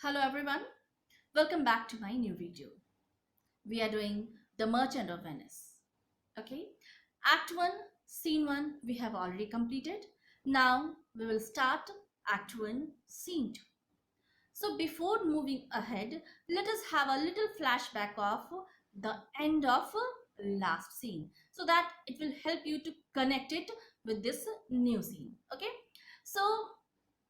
Hello everyone, welcome back to my new video. We are doing The Merchant of Venice. Okay, Act 1, Scene 1 we have already completed. Now we will start Act 1, Scene 2. So before moving ahead, let us have a little flashback of the end of last scene so that it will help you to connect it with this new scene. Okay, so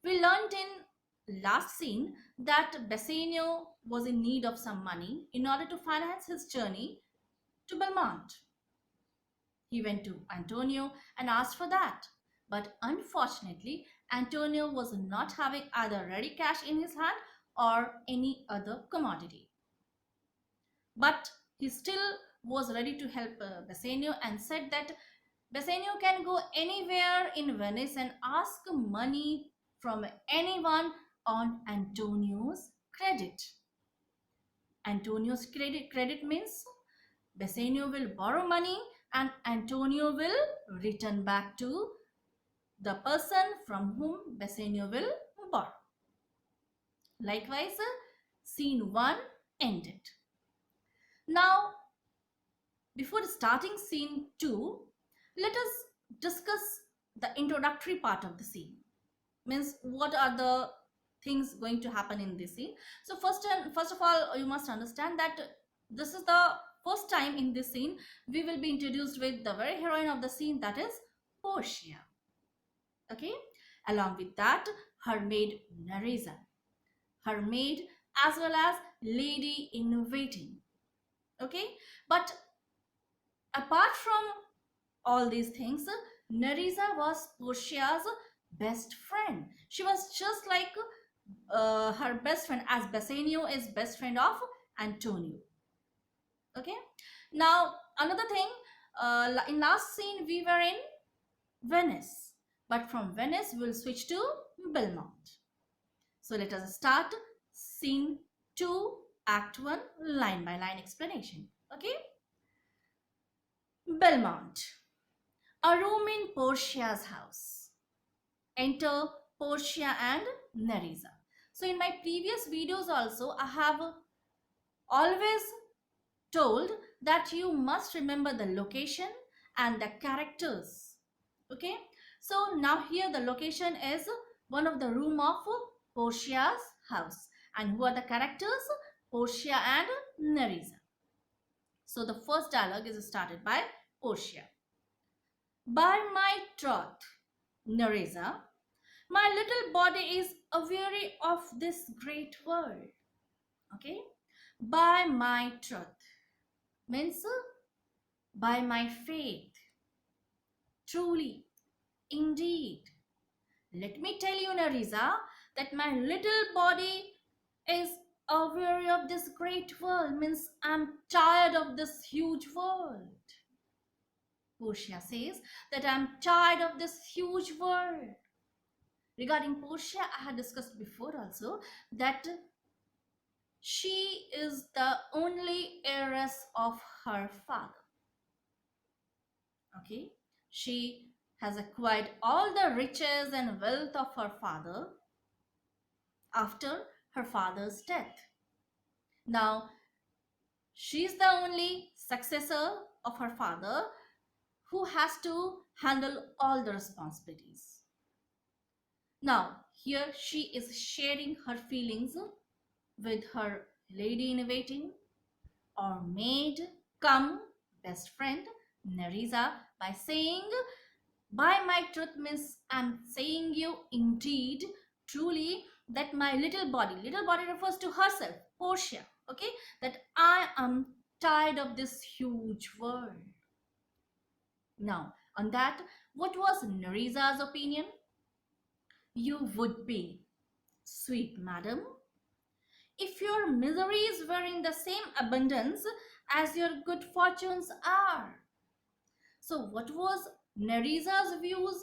we learned in last scene that Bassanio was in need of some money in order to finance his journey to Belmont. He went to Antonio and asked for that. But unfortunately, Antonio was not having either ready cash in his hand or any other commodity. But he still was ready to help Bassanio and said that Bassanio can go anywhere in Venice and ask money from anyone on Antonio's credit. Antonio's credit means Bassanio will borrow money and Antonio will return back to the person from whom Bassanio will borrow. Likewise, scene 1 ended. Now, before starting scene 2, let us discuss the introductory part of the scene. Means what are the things going to happen in this scene. So first of all, you must understand that this is the first time in this scene we will be introduced with the very heroine of the scene, that is Portia. Okay, along with that, her maid Nereza, her maid as well as lady in waiting. Okay, but apart from all these things, Nereza was Portia's best friend. She was just like her best friend, as Bassanio is best friend of Antonio. Okay, now another thing, in last scene we were in Venice, but from Venice we'll switch to Belmont. So let us start scene 2, act 1, line by line explanation. Okay, Belmont. A room in Portia's house. Enter Portia and Nereza. So in my previous videos also, I have always told that you must remember the location and the characters. Okay, so now here the location is one of the room of Portia's house, and who are the characters? Portia and Nereza. So the first dialogue is started by Portia. By my troth, Nereza, my little body is aweary of this great world. Okay, by my truth means by my faith. Truly, indeed. Let me tell you, Nereza, that my little body is aweary of this great world, means I'm tired of this huge world. Portia says that I'm tired of this huge world. Regarding Portia, I had discussed before also that she is the only heiress of her father. Okay, she has acquired all the riches and wealth of her father after her father's death. Now, she is the only successor of her father who has to handle all the responsibilities. Now, here she is sharing her feelings with her lady in waiting or maid come best friend Nereza by saying, by my truth means I'm saying you indeed, truly, that my little body refers to herself, Portia, okay, that I am tired of this huge world. Now, on that, what was Nereza's opinion? You would be, sweet madam, if your miseries were in the same abundance as your good fortunes are. So what was Nereza's views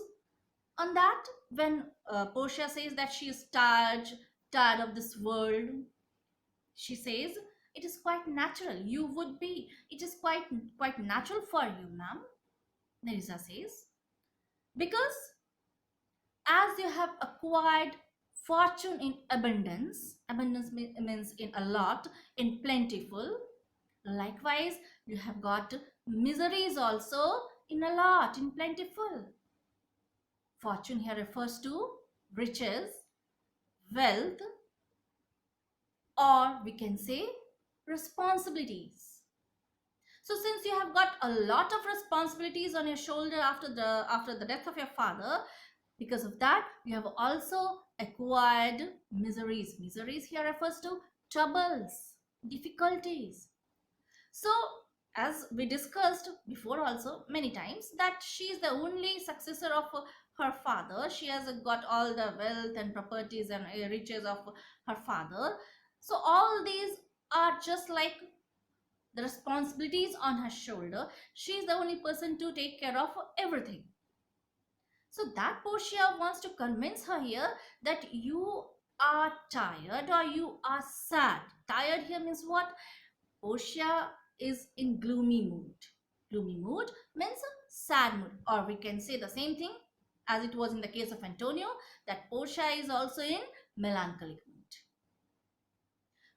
on that when Portia says that she is tired of this world? She says it is quite natural. You would be. It is quite natural for you, ma'am. Nereza says, because as you have acquired fortune in abundance. Abundance means in a lot, in plentiful. Likewise, you have got miseries also in a lot, in plentiful. Fortune here refers to riches, wealth, or we can say responsibilities. So since you have got a lot of responsibilities on your shoulder after the death of your father, because of that you have also acquired miseries. Miseries here refers to troubles, difficulties. So as we discussed before also many times, that she is the only successor of her father. She has got all the wealth and properties and riches of her father. So all these are just like the responsibilities on her shoulder. She is the only person to take care of everything. So that Portia wants to convince her here that you are tired or you are sad. Tired here means what? Portia is in gloomy mood. Gloomy mood means sad mood, or we can say the same thing as it was in the case of Antonio, that Portia is also in melancholic mood.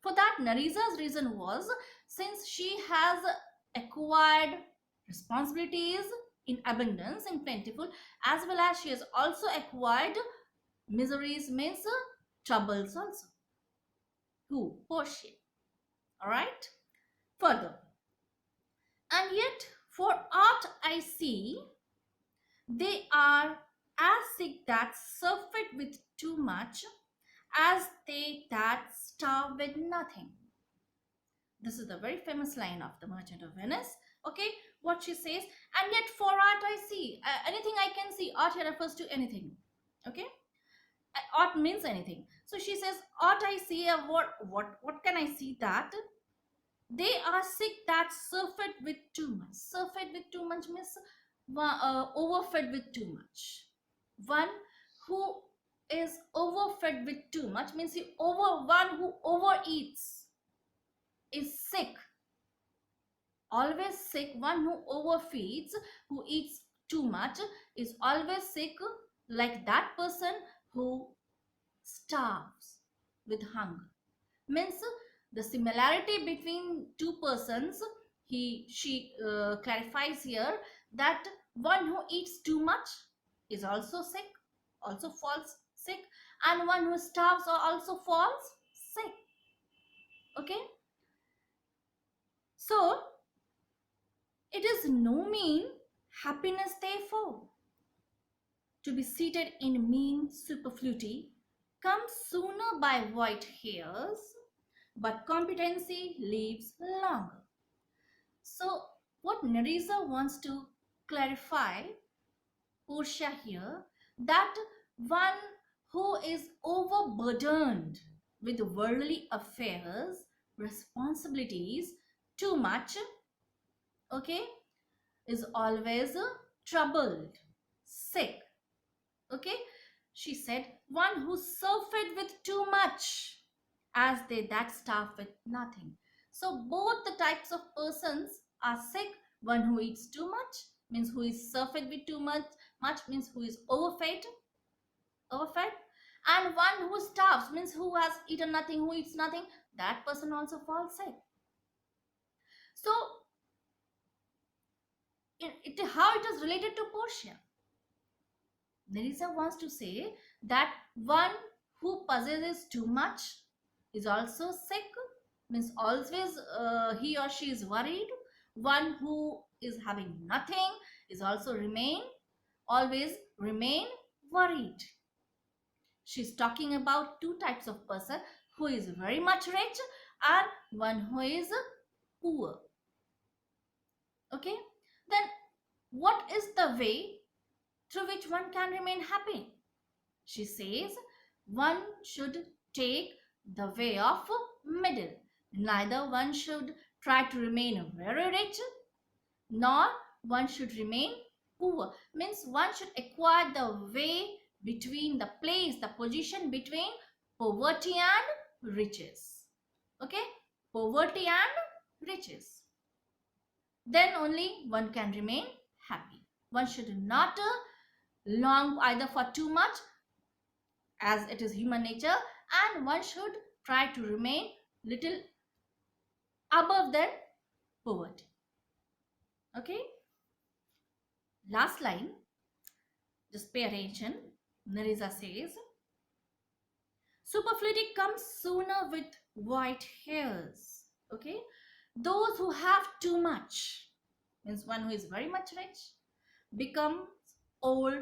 For that, Narisa's reason was, since she has acquired responsibilities in abundance and plentiful, as well as she has also acquired miseries, means troubles also. Who? Portia. Alright? Further. And yet, for aught I see, they are as sick that surfeit with too much, as they that starve with nothing. This is the very famous line of the Merchant of Venice. Okay, what she says, and yet for aught I see, anything I can see. Aught here refers to anything. Okay, aught means anything. So she says, aught I see, what can I see? That they are sick that surfeit with too much. Surfeit with too much means overfed with too much. One who is overfed with too much means one who overeats is sick. Always sick. One who overfeeds, who eats too much, is always sick, like that person who starves with hunger. Means the similarity between two persons, she clarifies here that one who eats too much is also sick, also falls sick, and one who starves also falls sick. Okay, so it is no mean happiness, therefore, to be seated in mean superfluity comes sooner by white hairs, but competency lives longer. So what Nerissa wants to clarify, Portia here, that one who is overburdened with worldly affairs, responsibilities, too much, okay, is always troubled, sick. Okay, she said, one who surfeit with too much, as they that starve with nothing. So both the types of persons are sick. One who eats too much means who is surfeit with too much means who is overfed, and one who starves means who has eaten nothing, who eats nothing. That person also falls sick. So how it is related to Portia? Nerissa wants to say that one who possesses too much is also sick, means always he or she is worried. One who is having nothing is also always remain worried. She's talking about two types of person, who is very much rich and one who is poor. Okay, then what is the way through which one can remain happy? She says one should take the way of middle. Neither one should try to remain very rich, nor one should remain poor. Means one should acquire the way between, the place, the position between poverty and riches. Okay, poverty and riches. Then only one can remain happy. One should not long either for too much as it is human nature, and one should try to remain little above than poverty. Okay, last line, just pay attention. Narisa says, superfluity comes sooner with white hairs. Okay, those who have too much, means one who is very much rich, becomes old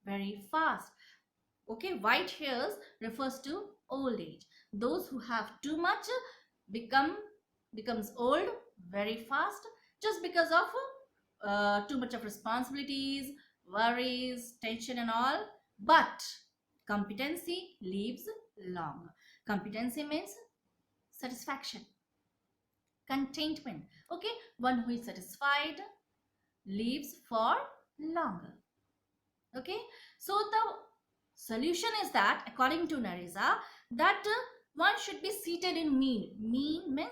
very fast. Okay, white hairs refers to old age. Those who have too much becomes old very fast, just because of too much of responsibilities, worries, tension and all. But competency lives long. Competency means satisfaction, contentment. Okay, one who is satisfied lives for longer. Okay, so the solution is that, according to Narisa, that one should be seated in mean. Mean means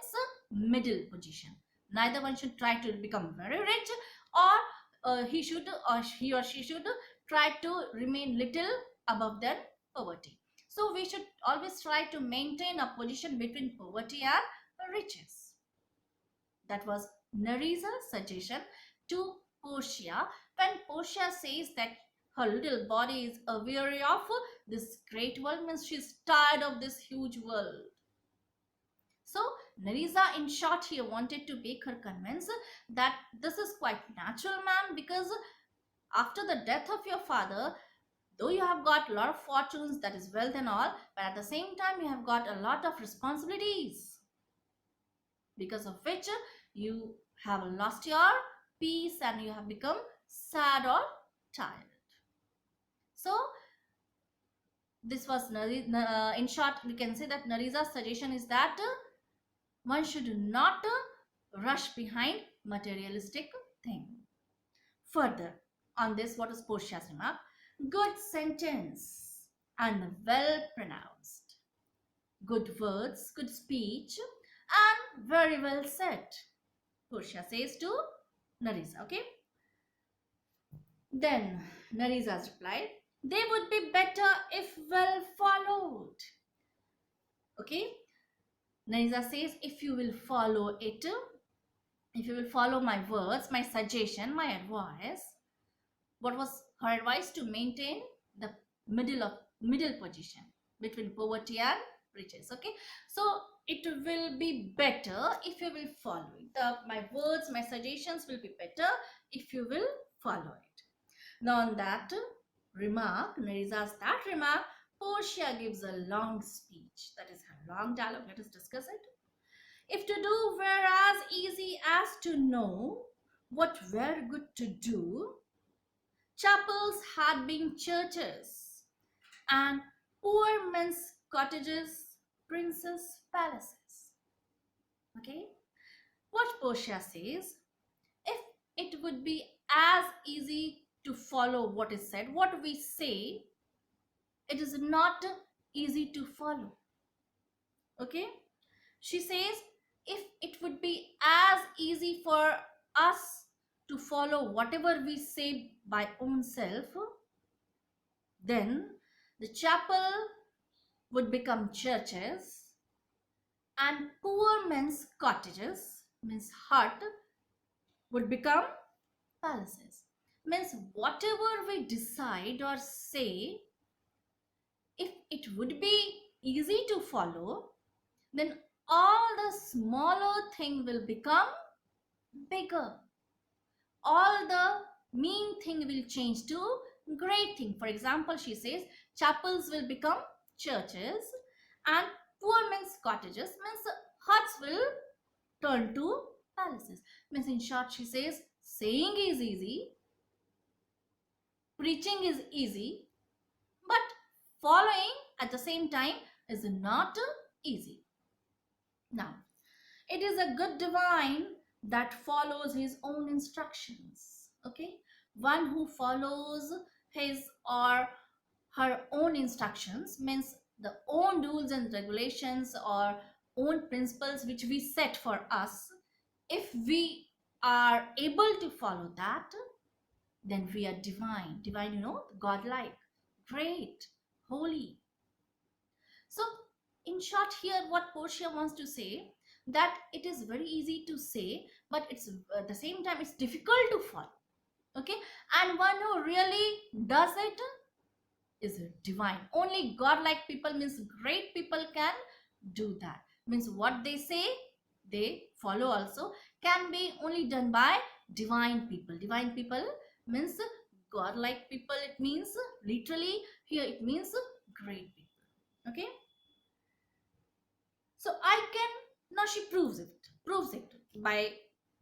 middle position. Neither one should try to become very rich, or he or she should try to remain little above their poverty. So we should always try to maintain a position between poverty and riches. That was Narisa's suggestion to Portia, when Portia says that her little body is weary of this great world, means she's tired of this huge world. So Narisa, in short, here wanted to make her convinced that this is quite natural, ma'am, because after the death of your father, though you have got a lot of fortunes, that is wealth and all, but at the same time you have got a lot of responsibilities, because of which you have lost your peace and you have become sad or tired. So this was in short, we can say that Narisa's suggestion is that one should not rush behind materialistic thing. Further on this, what is Portia's remark? Good sentence and well pronounced, good words, good speech, and very well said, Portia says to Narisa. Okay, then Narisa's replied, they would be better if well followed. Okay, Narisa says, if you will follow it, if you will follow my words, my suggestion, my advice. What was her advice? To maintain the middle position between poverty and riches. Okay, so it will be better if you will follow it. My words, my suggestions will be better if you will follow it. Now on that remark, Narisa's that remark, Portia gives a long speech. That is her long dialogue. Let us discuss it. If to do were as easy as to know what were good to do, chapels had been churches, and poor men's cottages, princes' palaces. Okay? What Portia says, if it would be as easy to follow what is said, what we say, it is not easy to follow. Okay? She says, if it would be as easy for us to follow whatever we say by own self, then the chapel would become churches and poor men's cottages, means hut, would become palaces. Means whatever we decide or say, if it would be easy to follow, then all the smaller thing will become bigger. All the mean thing will change to great thing. For example, she says chapels will become churches and poor men's cottages, means huts will turn to palaces. Means in short, she says saying is easy, preaching is easy, but following at the same time is not easy. Now, it is a good divine that follows his own instructions. Okay, one who follows his or her own instructions, means the own rules and regulations or own principles which we set for us. If we are able to follow that, then we are divine. Divine, godlike, great, holy. So in short, here what Portia wants to say, that it is very easy to say, but it's at the same time it's difficult to follow. Okay, and one who really does it is divine. Only godlike people, means great people, can do that. Means what they say, they follow also, can be only done by divine people. Divine people means godlike people. It means literally here it means great people. Okay, so I can, now she proves it by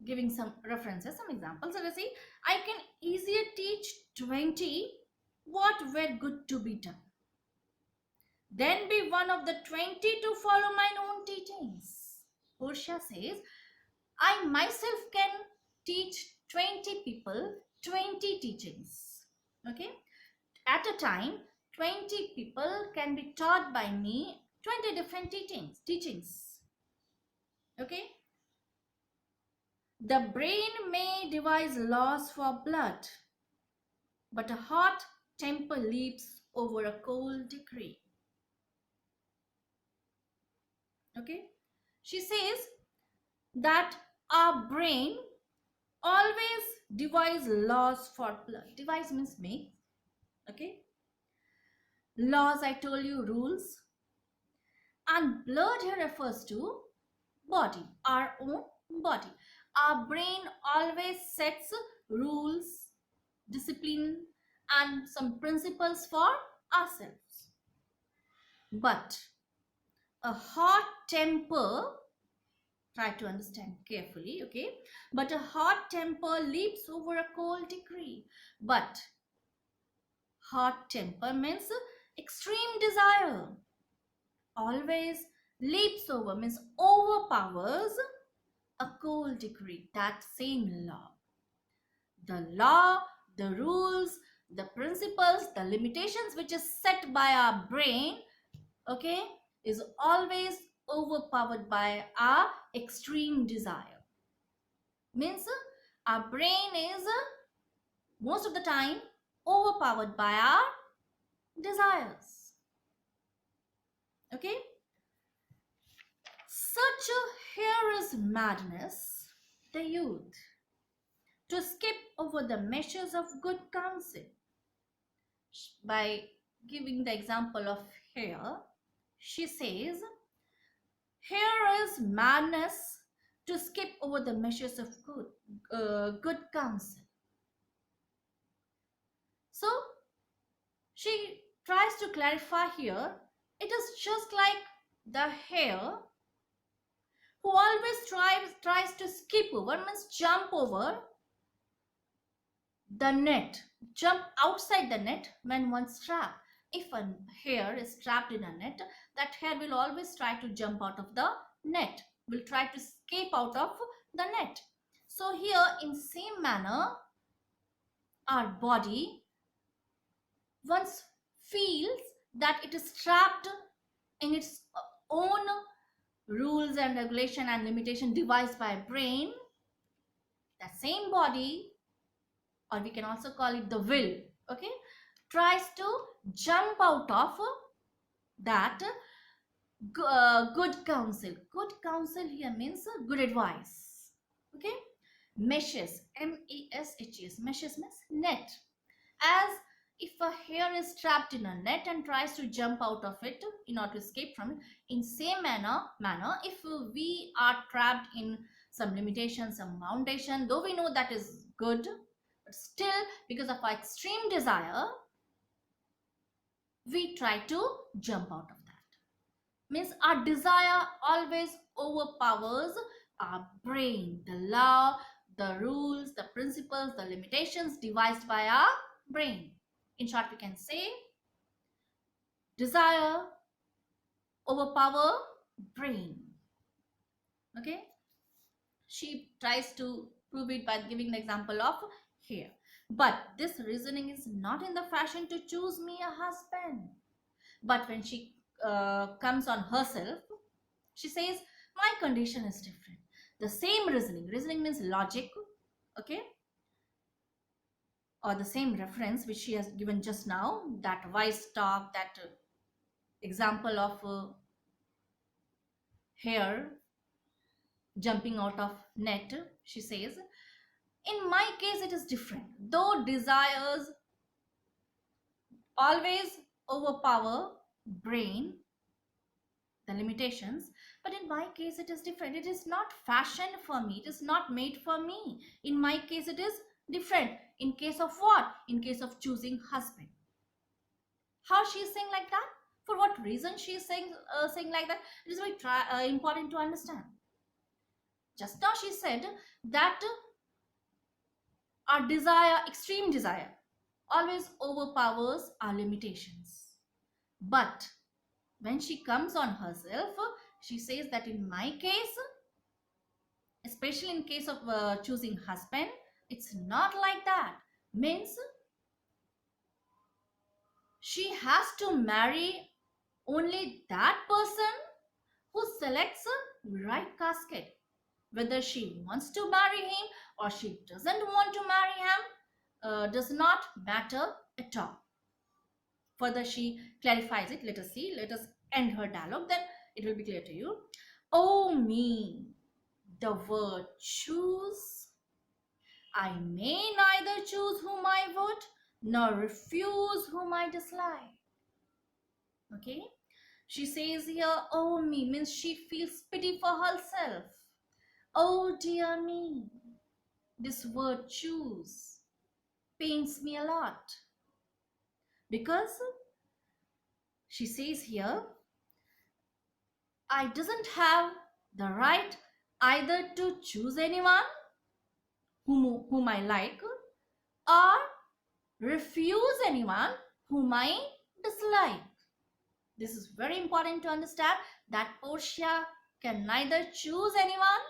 giving some references, some examples. So let's see, I can easier teach 20 what were good to be done then be one of the 20 to follow mine own teachings. Portia says, I myself can teach 20 people 20 teachings. Okay, at a time 20 people can be taught by me 20 different teachings. Okay, the brain may devise laws for blood, but a hot temper leaps over a cold decree. Okay, she says that our brain always devise laws for blood. Devise means make. Okay, laws, I told you, rules, and blood here refers to body, our own body. Our brain always sets rules, discipline, and some principles for ourselves. But a hot temper, try to understand carefully, okay, but a hot temper leaps over a cold decree. But hot temper means extreme desire, always leaps over, means overpowers a cold decree. That same law, the rules, the principles, the limitations which is set by our brain, okay, is always overpowered by our extreme desire. Means our brain is most of the time overpowered by our desires. Okay, such a here is madness, the youth, to skip over the measures of good counsel. By giving the example of here, she says, here is madness to skip over the measures of good counsel. So she tries to clarify here, it is just like the hare who always tries to skip over, means jump over the net, jump outside the net when one's trapped. If a hare is trapped in a net, that hare will always try to jump out of the net, will try to escape out of the net. So here in same manner, our body once feels that it is trapped in its own rules and regulation and limitation devised by brain, the same body, or we can also call it the will, okay, tries to jump out of that good counsel. Good counsel here means good advice. Okay, meshes, meshes, meshes means net. As if a hare is trapped in a net and tries to jump out of it in order to escape from it, in same manner if we are trapped in some limitation, some foundation, though we know that is good, but still because of our extreme desire we try to jump out of that. Means our desire always overpowers our brain, the law, the rules, the principles, the limitations devised by our brain. In short, we can say desire overpower brain. Okay, she tries to prove it by giving the example of here. But this reasoning is not in the fashion to choose me a husband. But when she comes on herself, she says my condition is different. The same reasoning means logic, okay, or the same reference which she has given just now, that wise talk, that example of hair jumping out of net. She says, in my case it is different. Though desires always overpower brain, the limitations, but in my case it is different. It is not fashioned for me, it is not made for me. In my case it is different. In case of what? In case of choosing husband. How she is saying like that? For what reason she is saying like that? It is very important to understand. Just now she said that our desire, extreme desire, always overpowers our limitations. But when she comes on herself, she says that in my case, especially in case of choosing husband, it's not like that. Means she has to marry only that person who selects a right casket. Whether she wants to marry him or she doesn't want to marry him does not matter at all. Further, she clarifies it. Let us see. Let us end her dialogue. Then it will be clear to you. Oh me, the word choose. I may neither choose whom I would nor refuse whom I dislike. Okay. She says here, oh me, means she feels pity for herself. Oh dear me, this word choose pains me a lot. Because she says here, I doesn't have the right either to choose anyone whom I like or refuse anyone whom I dislike. This is very important to understand that Portia can neither choose anyone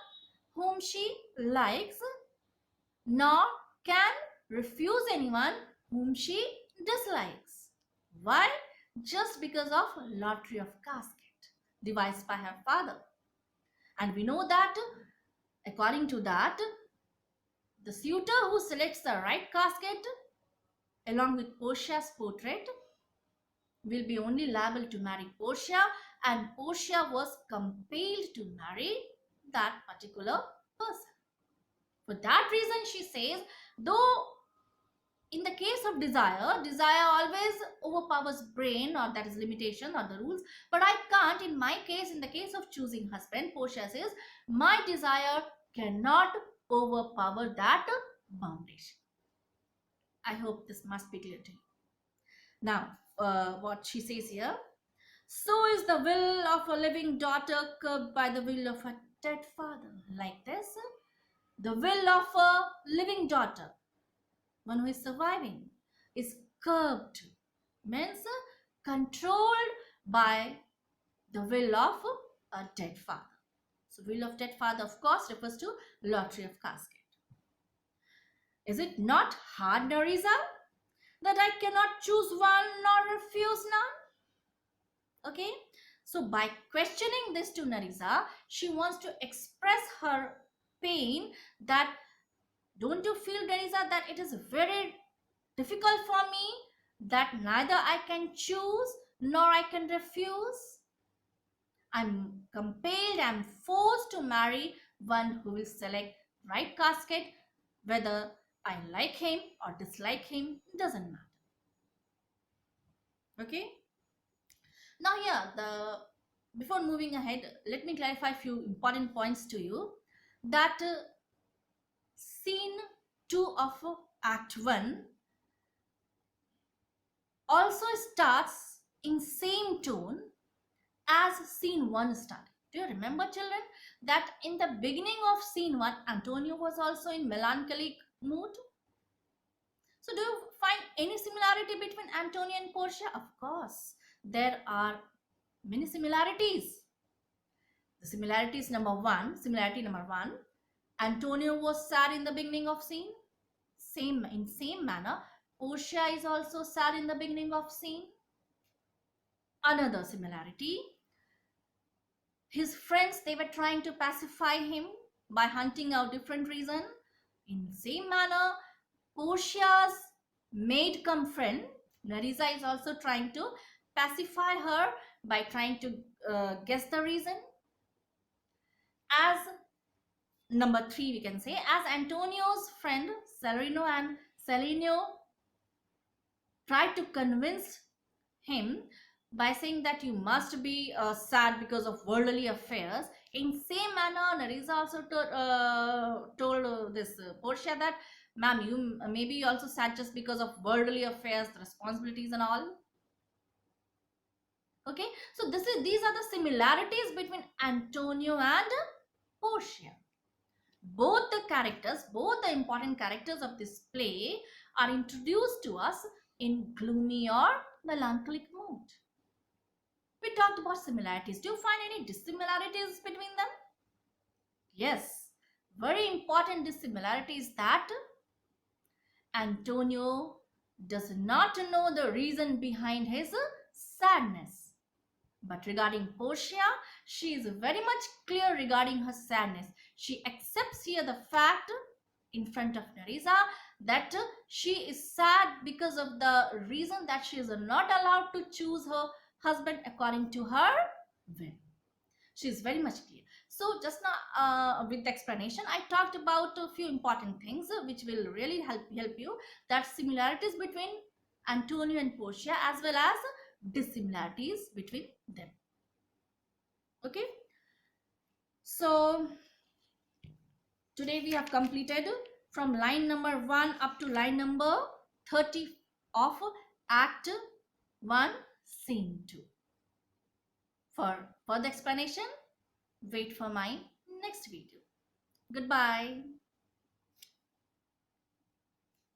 whom she likes nor can refuse anyone whom she dislikes. Why? Just because of lottery of casket devised by her father. And we know that according to that, the suitor who selects the right casket along with Portia's portrait will be only liable to marry Portia, and Portia was compelled to marry that particular person. For that reason, she says, though in the case of desire, desire always overpowers brain, or that is limitation or the rules, but I can't. In my case, in the case of choosing husband, Portia says, my desire cannot overpower that foundation. I hope this must be clear to you. Now, what she says here, so is the will of a living daughter curbed by the will of a dead father. Like this, the will of a living daughter, one who is surviving, is curbed, means controlled by the will of a dead father. So will of dead father, of course, refers to lottery of casket. Is it not hard, Narisa, that I cannot choose one nor refuse none? Okay, so by questioning this to Narisa, she wants to express her pain that, don't you feel, Narisa, that it is very difficult for me that neither I can choose nor I can refuse? I'm compelled, I'm forced to marry one who will select right casket. Whether I like him or dislike him, doesn't matter. Okay. Now here, before moving ahead, let me clarify a few important points to you. That scene 2 of Act 1 also starts in same tone as scene 1 started. Do you remember, children, that in the beginning of scene 1, Antonio was also in melancholic mood? So do you find any similarity between Antonio and Portia? Of course, there are many similarities. The similarity number one, Antonio was sad in the beginning of scene. In same manner, Portia is also sad in the beginning of scene. Another similarity, his friends, they were trying to pacify him by hunting out different reason. In same manner, Portia's maid come friend, Narisa, is also trying to pacify her by trying to guess the reason. As number three, we can say, as Antonio's friend Celerino and Celerino tried to convince him by saying that you must be sad because of worldly affairs. In same manner, Nerissa also told this Portia that, ma'am, you maybe you also sad just because of worldly affairs, the responsibilities and all. Okay, so these are the similarities between Antonio and Portia. Both the characters, both the important characters of this play are introduced to us in gloomy or melancholic mood. We talked about similarities. Do you find any dissimilarities between them? Yes, very important dissimilarity is that Antonio does not know the reason behind his sadness. But regarding Portia, she is very much clear regarding her sadness. She accepts here the fact in front of Nerissa that she is sad because of the reason that she is not allowed to choose her husband according to her will. She is very much clear. So just now with the explanation, I talked about a few important things which will really help you, that similarities between Antonio and Portia as well as dissimilarities between them. Okay, so today we have completed from line number 1 up to line number 30 of Act 1, Scene 2. For further explanation, wait for my next video. Goodbye.